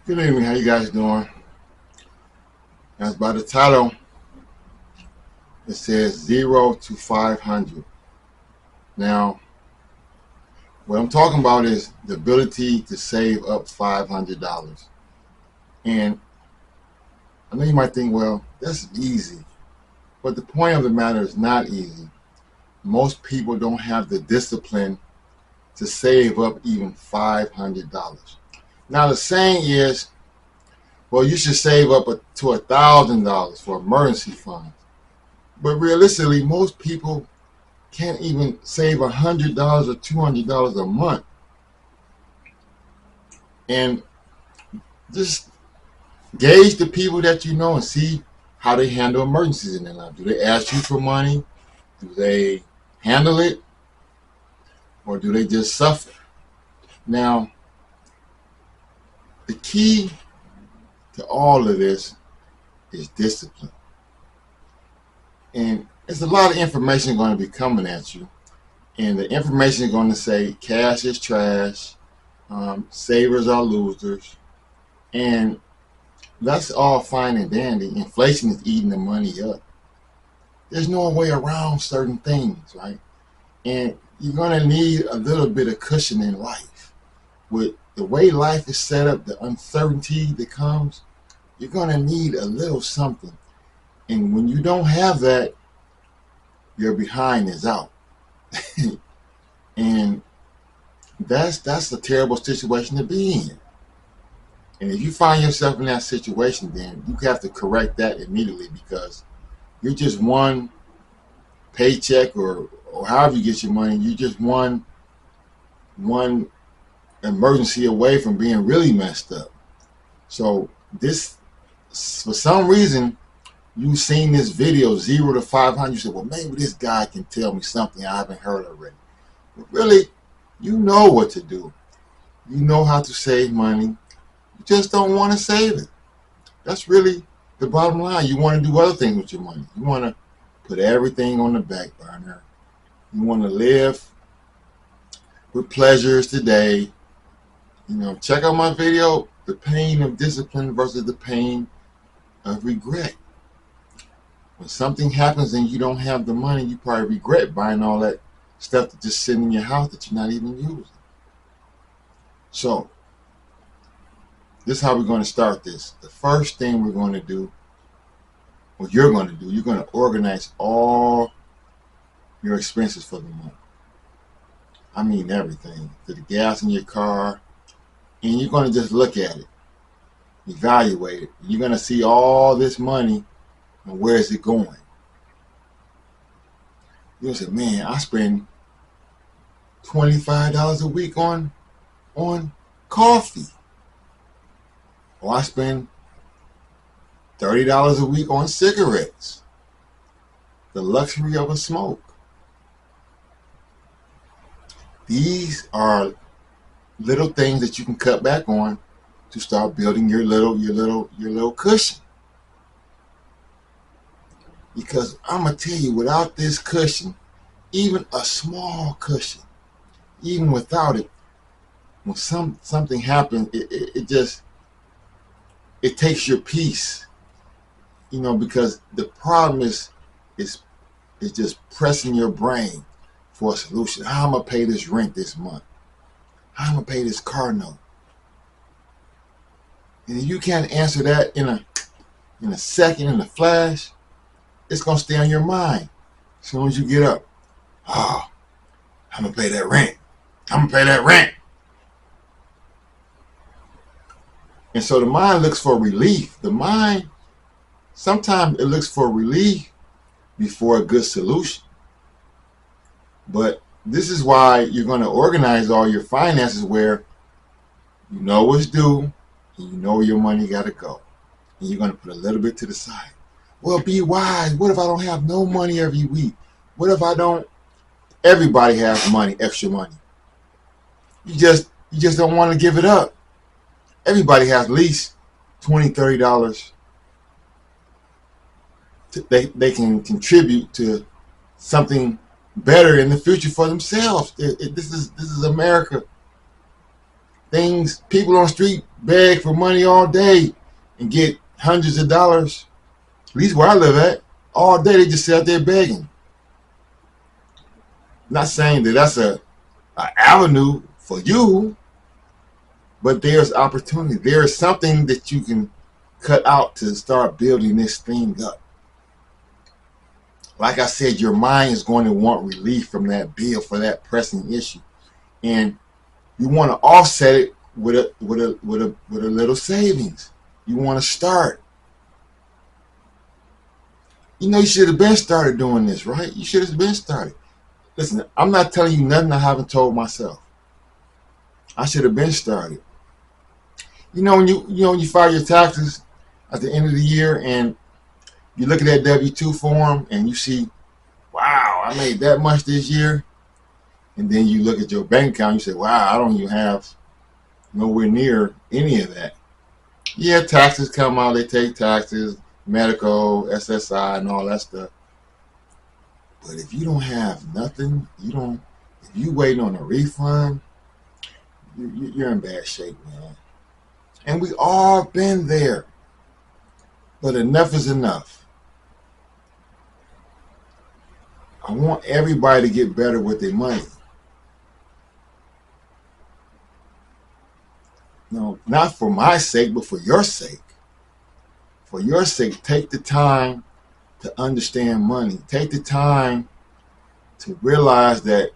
Good evening. How you guys doing? As by the title, it says 0 to 500. Now, what I'm talking about is the ability to save up $500. And I know you might think, well, that's easy. But the point of the matter is not easy. Most people don't have the discipline to save up even $500. Now, the saying is, well, you should save up to $1,000 for emergency funds. But realistically, most people can't even save $100 or $200 a month. And just gauge the people that you know and see how they handle emergencies in their life. Do they ask you for money? Do they handle it? Or do they just suffer? Now, the key to all of this is discipline. And there's a lot of information going to be coming at you. And the information is going to say cash is trash, savers are losers, and that's all fine and dandy. Inflation is eating the money up. There's no way around certain things, right? And you're going to need a little bit of cushion in life. With the way life is set up, the uncertainty that comes, you're going to need a little something. And when you don't have that, your behind is out. And that's a terrible situation to be in. And if you find yourself in that situation, then you have to correct that immediately because you're just one paycheck or however you get your money, you're just one emergency away from being really messed up. So this, for some reason, you've seen this video 0 to 500. You said, well, maybe this guy can tell me something I haven't heard already. But really, you know what to do. You know how to save money. You just don't want to save it. That's really the bottom line. You want to do other things with your money. You want to put everything on the back burner. You want to live with pleasures today. Check out my video, The Pain of Discipline versus the Pain of Regret. When something happens and you don't have the money, you probably regret buying all that stuff that's just sitting in your house that you're not even using. So, this is how we're going to start this. The first thing we're going to do, what you're going to do, you're going to organize all your expenses for the month. I mean everything. To the gas in your car. And you're going to just look at it. Evaluate it. You're going to see all this money and where is it going. You'll say, man, I spend $25 a week on coffee. Or I spend $30 a week on cigarettes. The luxury of a smoke. These are little things that you can cut back on to start building your little cushion. Because I'm gonna tell you, without this cushion, even a small cushion, even without it, when something happens, it takes your peace. Because the problem is just pressing your brain for a solution. How am I gonna pay this rent this month? How am I gonna pay this car note? And if you can't answer that in a second, in a flash, it's gonna stay on your mind. As soon as you get up, oh, I'm gonna pay that rent. I'm gonna pay that rent. And so the mind looks for relief. The mind, sometimes it looks for relief before a good solution. But this is why you're going to organize all your finances where you know what's due and you know where your money got to go. And you're going to put a little bit to the side. Well, be wise. What if I don't have no money every week? What if I don't? Everybody has money, extra money. You just don't want to give it up. Everybody has at least $20, $30 they can contribute to something better in the future for themselves. This is America. People on the street beg for money all day and get hundreds of dollars. At least where I live at, all day they just sit out there begging. Not saying that that's a avenue for you, but there's opportunity. There is something that you can cut out to start building this thing up. Like I said, your mind is going to want relief from that bill for that pressing issue, and you want to offset it with a little savings. You want to start. You know, you should have been started doing this, right? You should have been started. Listen, I'm not telling you nothing I haven't told myself. I should have been started. You know, when you file your taxes at the end of the year and you look at that W-2 form and you see, wow, I made that much this year. And then you look at your bank account and you say, wow, I don't even have nowhere near any of that. Yeah, taxes come out, they take taxes, medical, SSI, and all that stuff. But if you don't have nothing, if you waiting on a refund, you're in bad shape, man. And we all been there. But enough is enough. I want everybody to get better with their money. No, not for my sake, but for your sake. For your sake, take the time to understand money. Take the time to realize that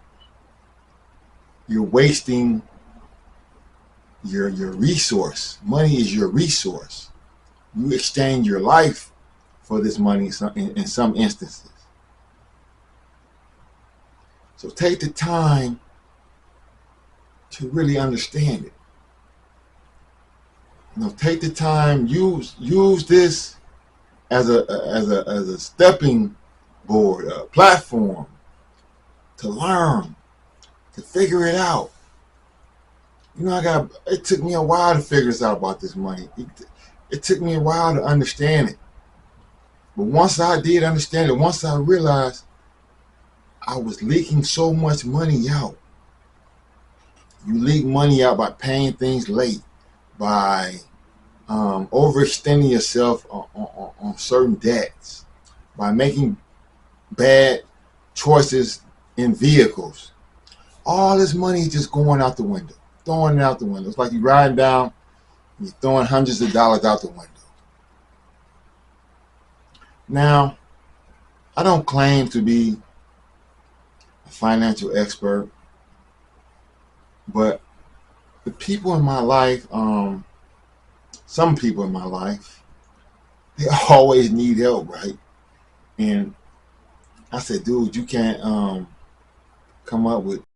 you're wasting your resource. Money is your resource. You exchange your life for this money in some instances. So take the time to really understand it. You know, take the time, use this as a stepping board, a platform to learn, to figure it out. You know, it took me a while to figure this out about this money. It took me a while to understand it. But once I did understand it, once I realized I was leaking so much money out. You leak money out by paying things late, by overextending yourself on certain debts, by making bad choices in vehicles. All this money is just going out the window, throwing it out the window. It's like you're riding down, and you're throwing hundreds of dollars out the window. Now, I don't claim to be a financial expert, but the people in my life, some people in my life, they always need help, right? And I said, dude, you can't come up with